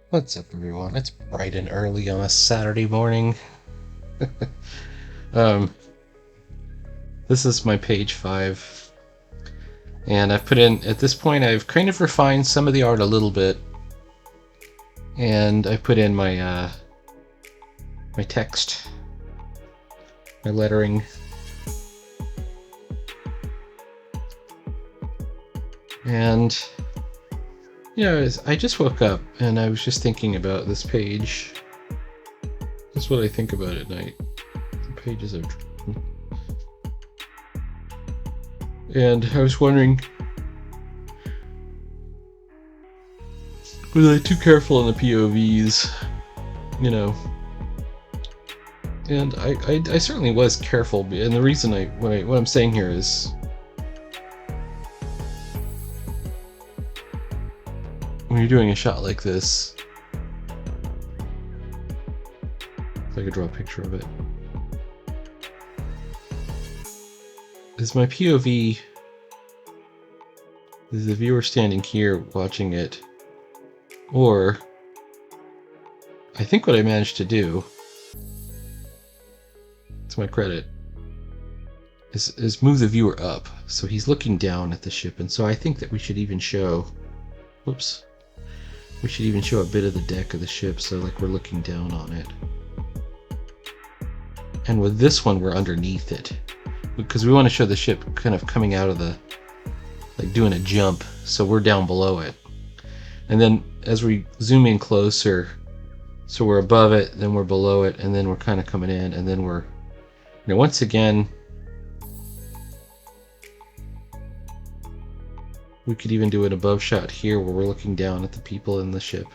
What's up, everyone? It's bright and early on a Saturday morning. um, this is my page 5, and I've put in, at this point, I've kind of refined some of the art a little bit, and I put in my text, my lettering, and I just woke up and I was just thinking about this page. That's what I think about at night. The pages I've drawn. And I was wondering, was I too careful in the POVs? And I certainly was careful, and the reason what I'm saying here is, when you're doing a shot like this, if I could draw a picture of it, is my POV is the viewer standing here watching it, or I think what I managed to do, to my credit, is move the viewer up, so he's looking down at the ship, and so I think that we should even show, whoops, we should even show a bit of the deck of the ship, so like we're looking down on it. And with this one, we're underneath it, because we want to show the ship kind of coming out of the, like doing a jump, so we're down below it. And then as we zoom in closer, so we're above it, then we're below it, and then we're kind of coming in, and then we're, once again, we could even do an above shot here where we're looking down at the people in the ship.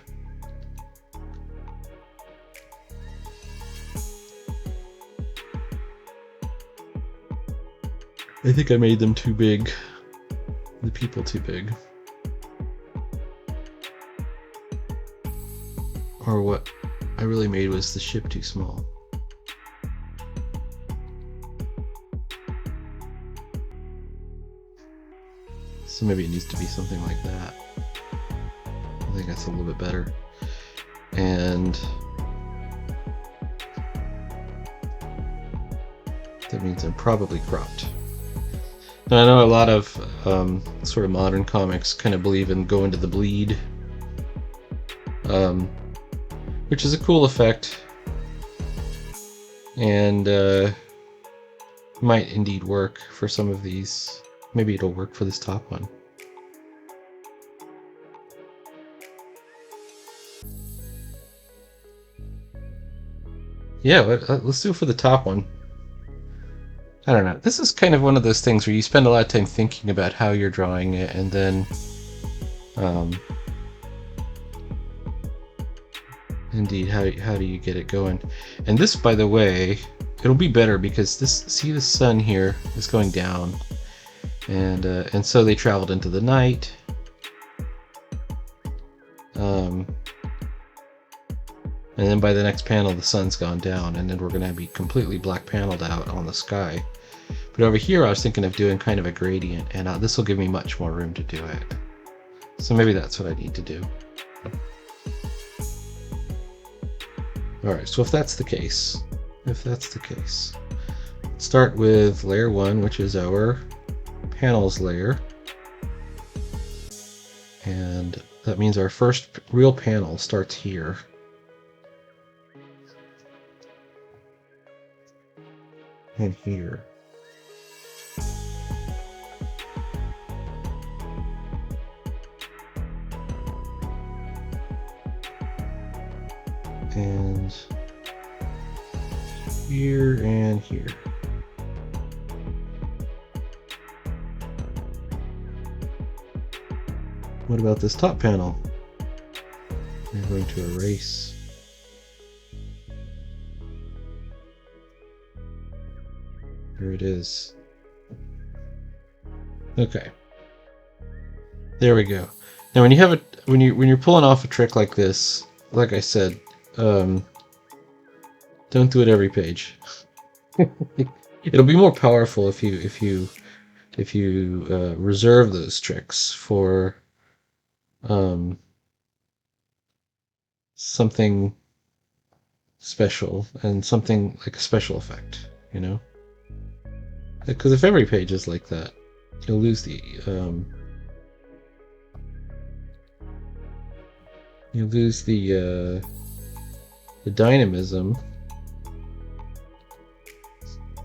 I think I made them too big. The people too big. Or what I really made was the ship too small. So maybe it needs to be something like that. I think that's a little bit better. And that means I'm probably cropped. Now, I know a lot of sort of modern comics kind of believe in going to the bleed, which is a cool effect, and might indeed work for some of these. Maybe it'll work for this top one. Yeah, let's do it for the top one. I don't know. This is kind of one of those things where you spend a lot of time thinking about how you're drawing it, and then indeed, how do you get it going? And this, by the way, it'll be better because this, see the sun here is going down, and so they traveled into the night. And then by the next panel, the sun's gone down, and then we're going to be completely black paneled out on the sky. But over here, I was thinking of doing kind of a gradient, and this will give me much more room to do it. So maybe that's what I need to do. Alright, so if that's the case, start with layer 1, which is our panels layer. And that means our first real panel starts here. And here. And here and here. What about this top panel? We're going to erase. Here it is. Okay. There we go. Now, when you have it, when you're pulling off a trick like this, like I said, don't do it every page. It'll be more powerful if you reserve those tricks for something special and something like a special effect, you know? Because if every page is like that, you'll lose the the dynamism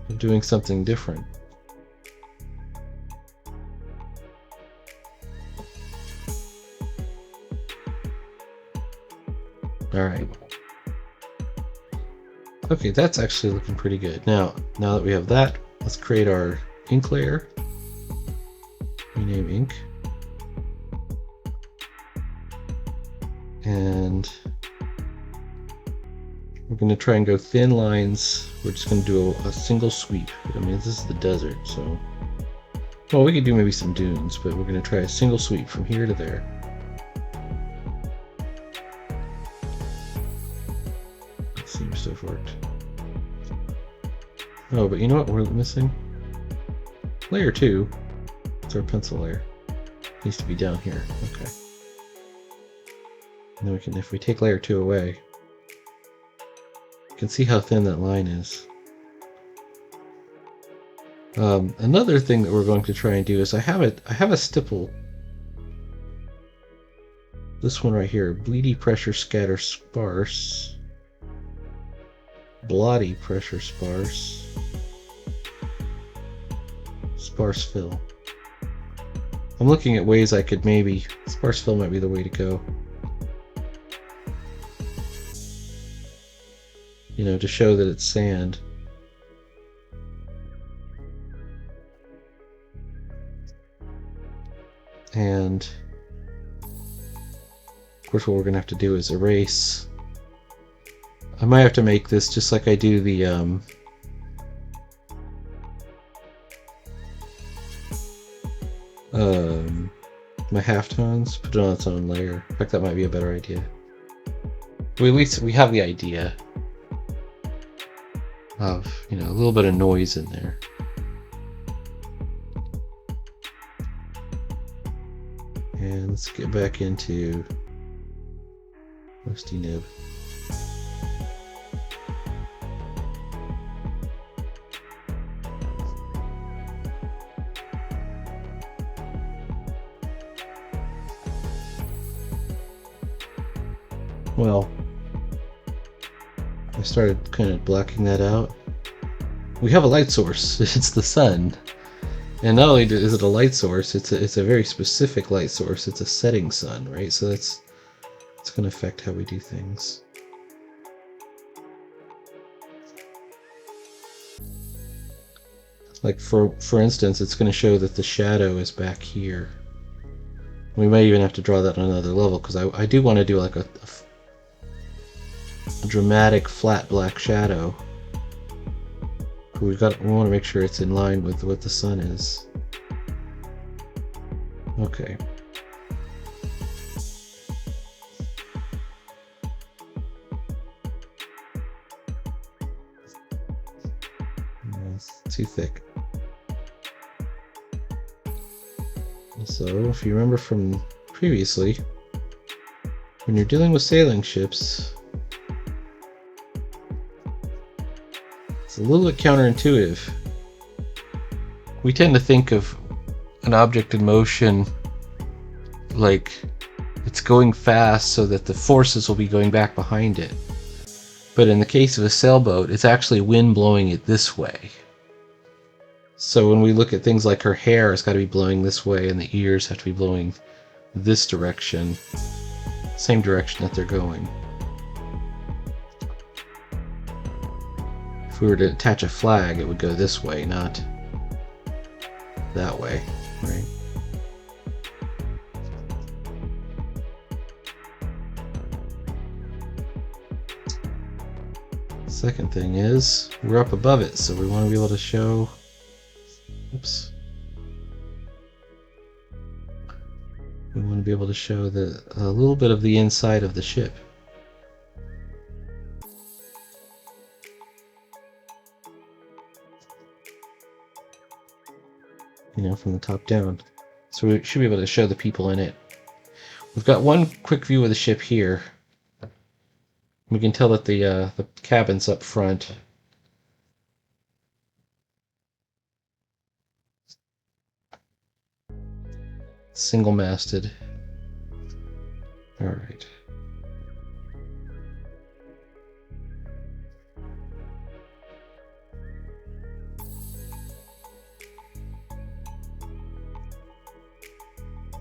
of doing something different. All right. Okay, that's actually looking pretty good. Now that we have that, let's create our ink layer. Rename ink. And we're going to try and go thin lines. We're just going to do a single sweep. I mean, this is the desert, so... Well, we could do maybe some dunes, but we're going to try a single sweep from here to there. It seems to have worked. Oh, but you know what we're missing? Layer 2. It's our pencil layer. It needs to be down here. Okay. And then we can, if we take layer 2 away, you can see how thin that line is. Another thing that we're going to try and do is I have a stipple. This one right here, bleedy pressure scatter sparse. Blotty pressure sparse. Sparse fill. I'm looking at ways I could maybe... Sparse fill might be the way to go. You know, to show that it's sand. And of course what we're going to have to do is erase. I might have to make this just like I do the my halftones, put it on its own layer. In fact, that might be a better idea. Well, at least we have the idea of, you know, a little bit of noise in there. And let's get back into Rusty Nib. Well, I started kind of blacking that out. We have a light source. It's the sun. And not only is it a light source, it's a very specific light source. It's a setting sun, right? So it's going to affect how we do things. Like for instance, it's going to show that the shadow is back here. We may even have to draw that on another level because I do want to do like a dramatic flat black shadow. We want to make sure it's in line with what the sun is. Okay. It's too thick. So, if you remember from previously, when you're dealing with sailing ships, it's a little bit counterintuitive. We tend to think of an object in motion like it's going fast so that the forces will be going back behind it. But in the case of a sailboat, it's actually wind blowing it this way. So when we look at things like her hair, it's got to be blowing this way, and the ears have to be blowing this direction, same direction that they're going. If we were to attach a flag, it would go this way, not that way, right? Second thing is, we're up above it, so we want to be able to show... Oops. We want to be able to show a little bit of the inside of the ship. You know, from the top down. So we should be able to show the people in it. We've got one quick view of the ship here. We can tell that the cabin's up front. Single-masted. All right.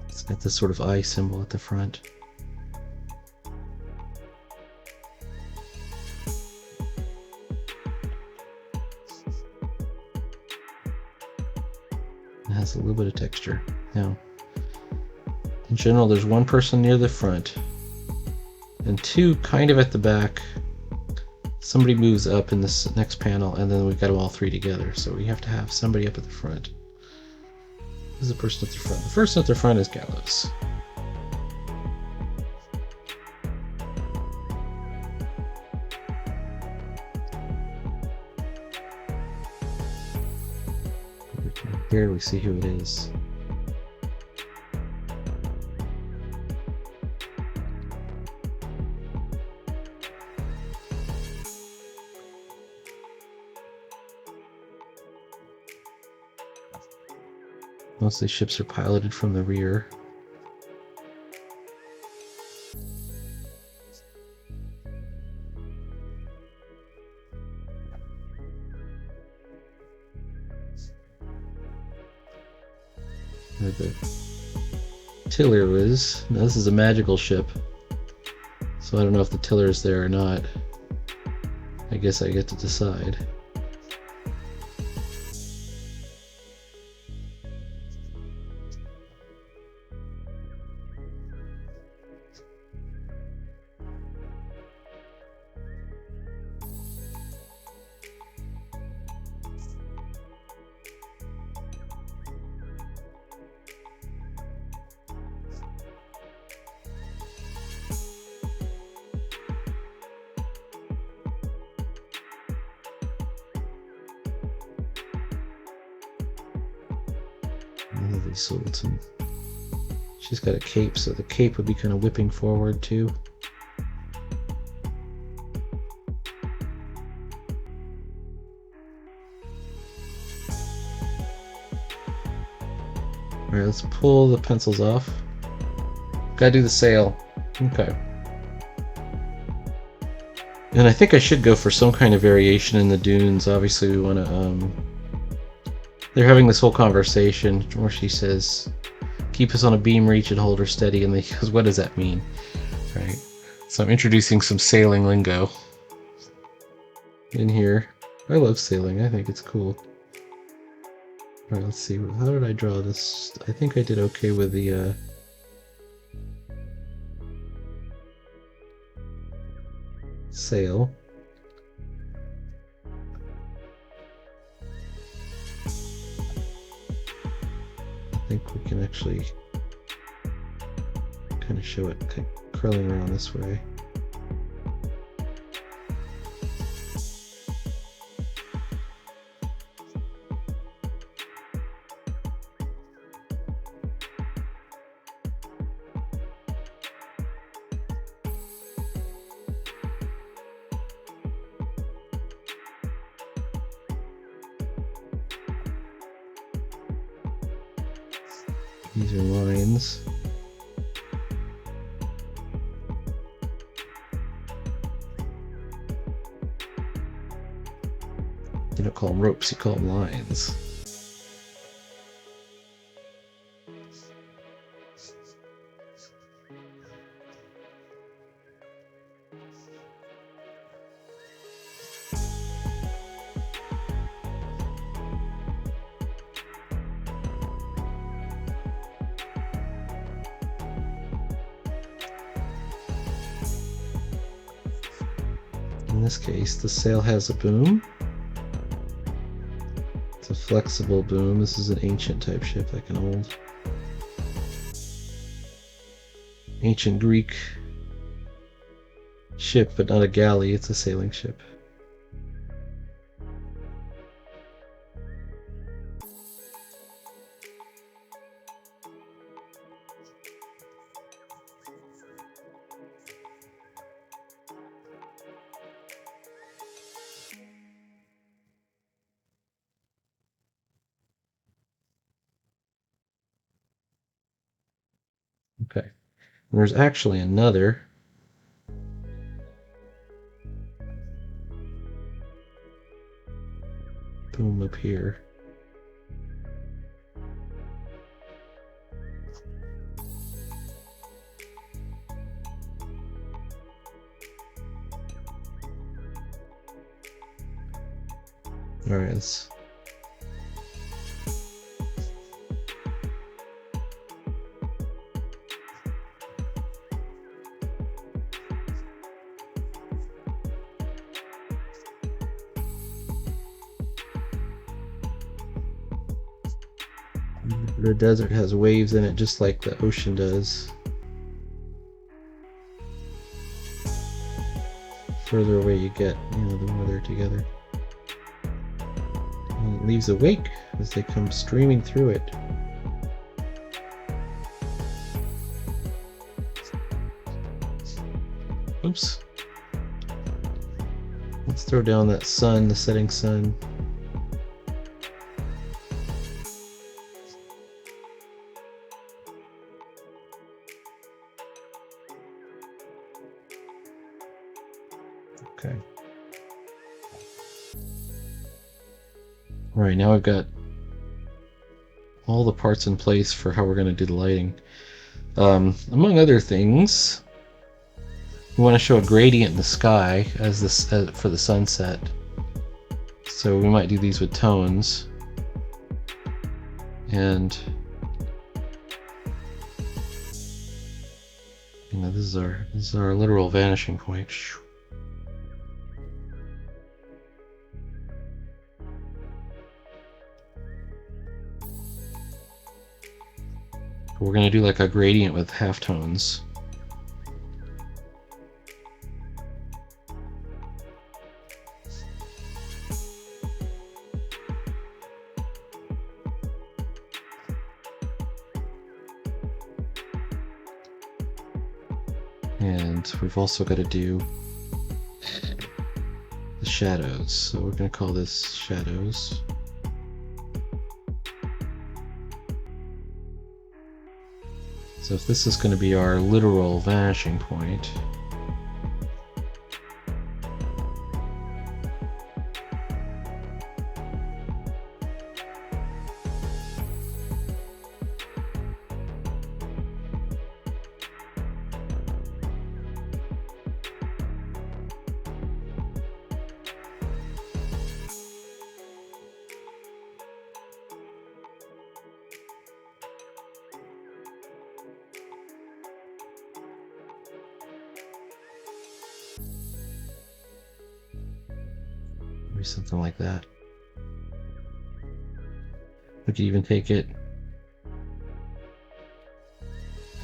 It's got this sort of eye symbol at the front. It has a little bit of texture. Now, in general, there's one person near the front and two kind of at the back. Somebody moves up in this next panel, and then we've got them all three together. So we have to have somebody up at the front. Who's the person at the front? The person at the front is Gallows. We can barely see who it is. Most of the ships are piloted from the rear. Where the tiller is. Now this is a magical ship, so I don't know if the tiller is there or not. I guess I get to decide. Sultan. She's got a cape, so the cape would be kind of whipping forward too. Alright, let's pull the pencils off. Gotta do the sail. Okay. And I think I should go for some kind of variation in the dunes. Obviously we want to they're having this whole conversation where she says, keep us on a beam reach and hold her steady, and he goes, what does that mean? Right. So I'm introducing some sailing lingo in here. I love sailing. I think it's cool. Alright, let's see. How did I draw this? I think I did okay with the sail. I think we can actually kind of show it curling around this way. These are lines. You don't call them ropes, you call them lines. In this case, the sail has a boom. It's a flexible boom. This is an ancient type ship, like an old ancient Greek ship, but not a galley, it's a sailing ship. And there's actually another. Boom, up here. Alright, let's... The desert has waves in it just like the ocean does. Further away you get, the more they're together. And it leaves a wake as they come streaming through it. Oops. Let's throw down that sun, the setting sun. Okay. All right, now I've got all the parts in place for how we're going to do the lighting. Among other things, we want to show a gradient in the sky as this for the sunset. So we might do these with tones. And this is our literal vanishing point. We're going to do like a gradient with halftones. And we've also got to do the shadows. So we're going to call this shadows. So if this is going to be our literal vanishing point, maybe something like that. We could even take it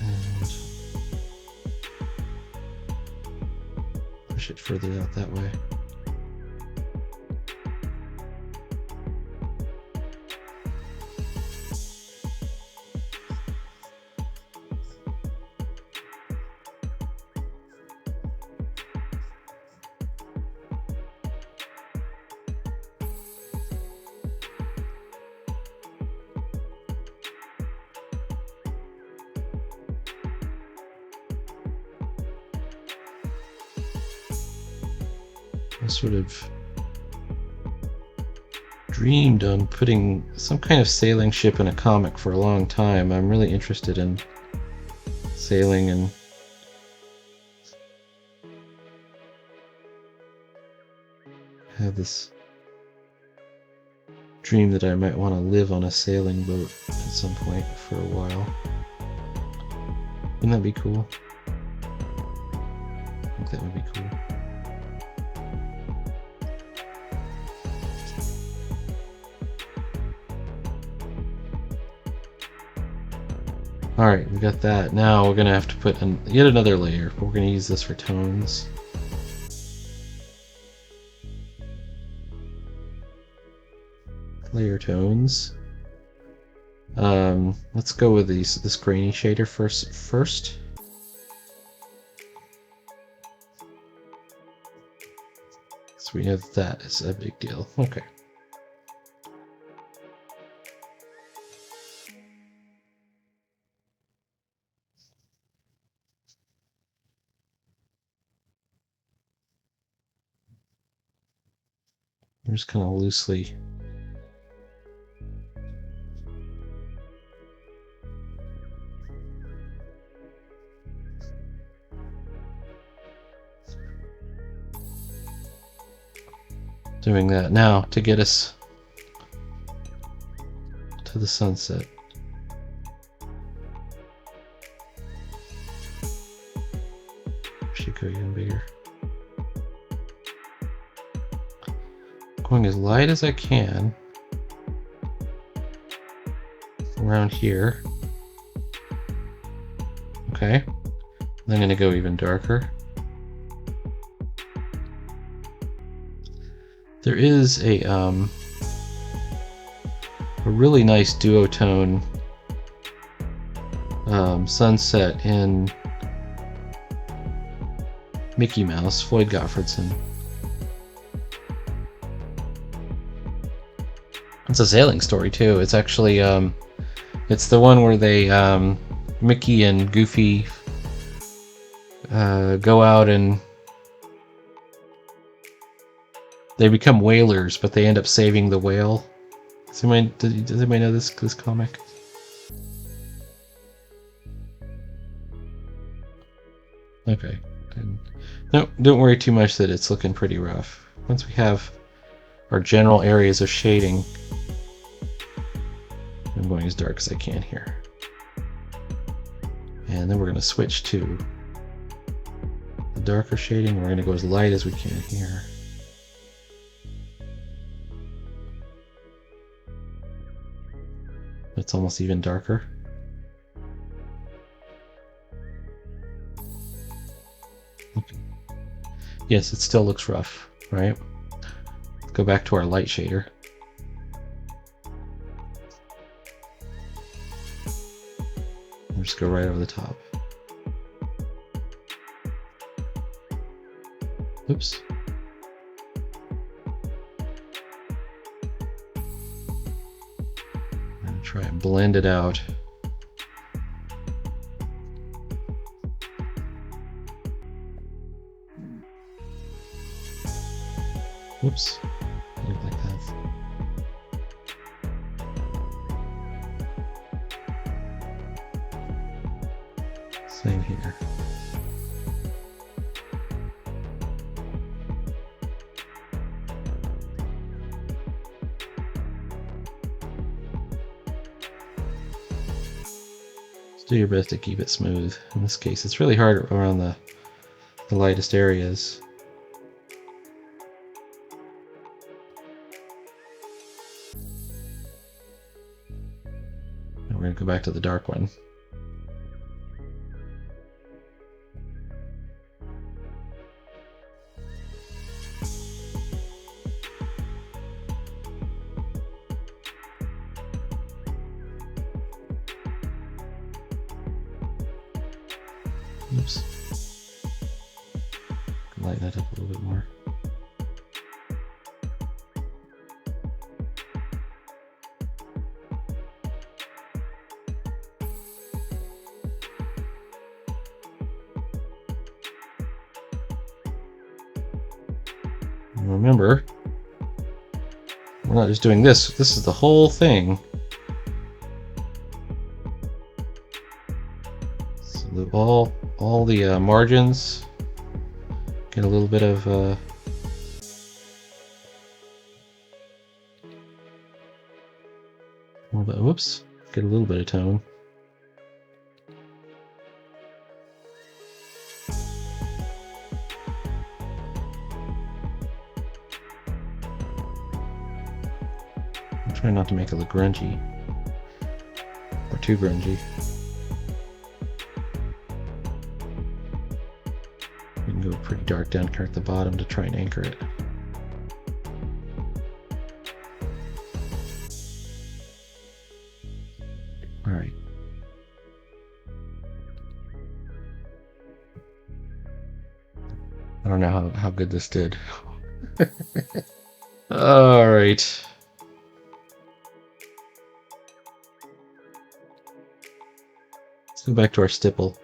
and push it further out that way. I sort of dreamed on putting some kind of sailing ship in a comic for a long time. I'm really interested in sailing and have this dream that I might want to live on a sailing boat at some point for a while. Wouldn't that be cool? I think that would be cool. Alright, we got that. Now we're going to have to put yet another layer, but we're going to use this for tones. Layer tones. Let's go with this grainy shader first. So we know that is a big deal. Okay. I'm just kind of loosely. Doing that now to get us to the sunset. Should go even bigger. Going as light as I can around here. Okay. I'm going to go even darker. There is a really nice duotone sunset in Mickey Mouse, Floyd Gottfredson. It's a sailing story too. It's actually it's the one where they Mickey and Goofy go out and they become whalers, but they end up saving the whale. Does anybody know this comic? Okay. No, don't worry too much that it's looking pretty rough. Once we have our general areas of shading, I'm going as dark as I can here. And then we're going to switch to the darker shading. We're going to go as light as we can here. It's almost even darker. Okay. Yes, it still looks rough, right? Let's go back to our light shader. And just go right over the top. Oops. Try and blend it out. Whoops. Look like that. Same here. Do your best to keep it smooth. In this case, it's really hard around the lightest areas. And we're going to go back to the dark one. Oops. Lighten that up a little bit more. And remember, we're not just doing this. This is the whole thing. So all the margins get a little bit of whoops, get a little bit of tone. I'm trying not to make it look grungy or too grungy. We can go pretty dark down here at the bottom to try and anchor it. All right. I don't know how good this did. All right. Let's go back to our stipple.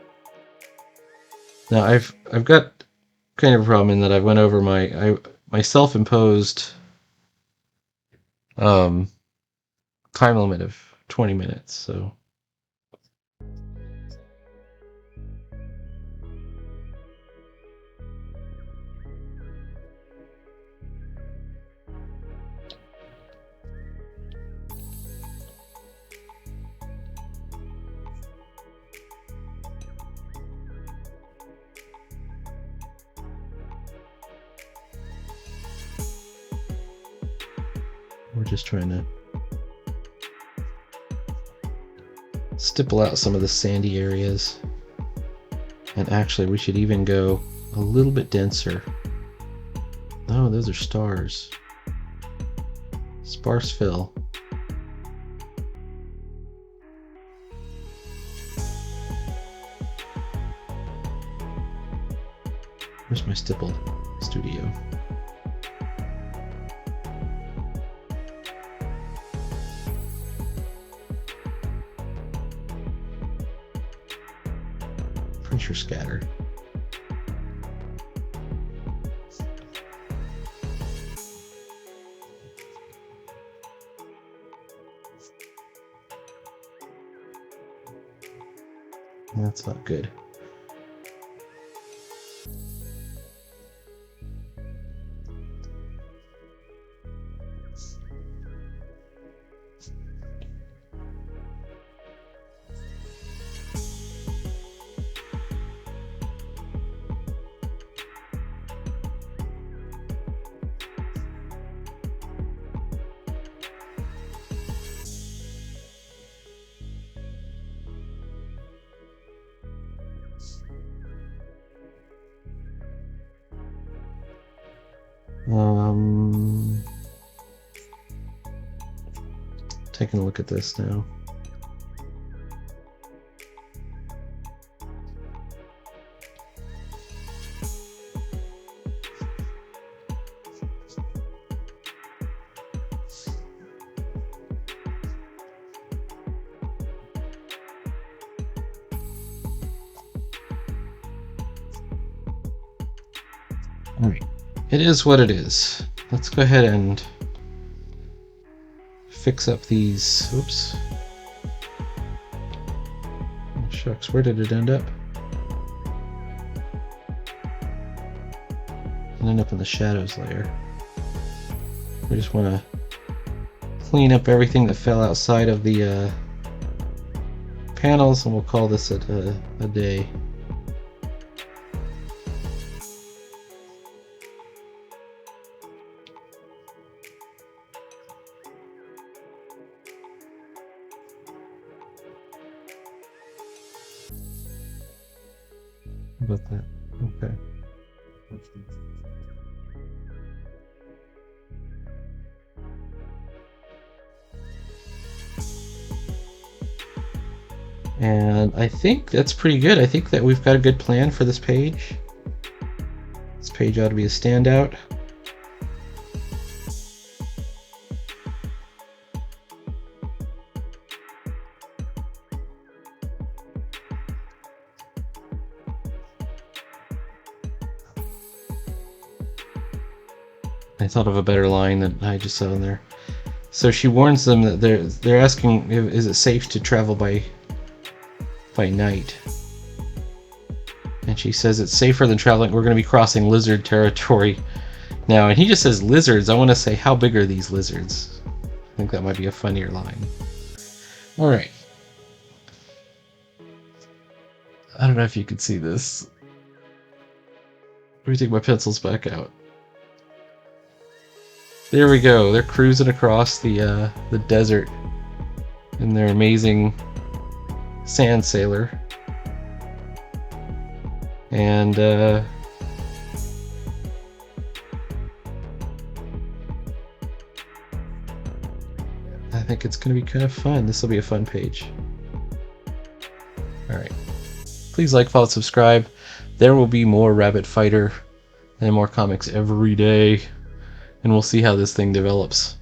Now I've got kind of a problem in that I went over my self-imposed time limit of 20 minutes. So we're just trying to stipple out some of the sandy areas. And actually, we should even go a little bit denser. Oh, those are stars. Sparse fill. Where's my stipple studio? Pressure scatter. That's not good. Taking a look at this now. All right, it is what it is. Let's go ahead and fix up these. Oops. Oh, shucks, where did it end up? It ended up in the shadows layer. We just want to clean up everything that fell outside of the panels, and we'll call this a day. About that. Okay. And I think that's pretty good. I think that we've got a good plan for this page. This page ought to be a standout. I thought of a better line that I just said on there. So she warns them that they're asking, is it safe to travel by night? And she says it's safer than traveling. We're going to be crossing lizard territory now. And he just says lizards. I want to say, how big are these lizards? I think that might be a funnier line. All right. I don't know if you can see this. Let me take my pencils back out. There we go. They're cruising across the desert in their amazing sand sailor, and I think it's going to be kind of fun. This will be a fun page. All right. Please like, follow, subscribe. There will be more Rabbit Fighter and more comics every day. And we'll see how this thing develops.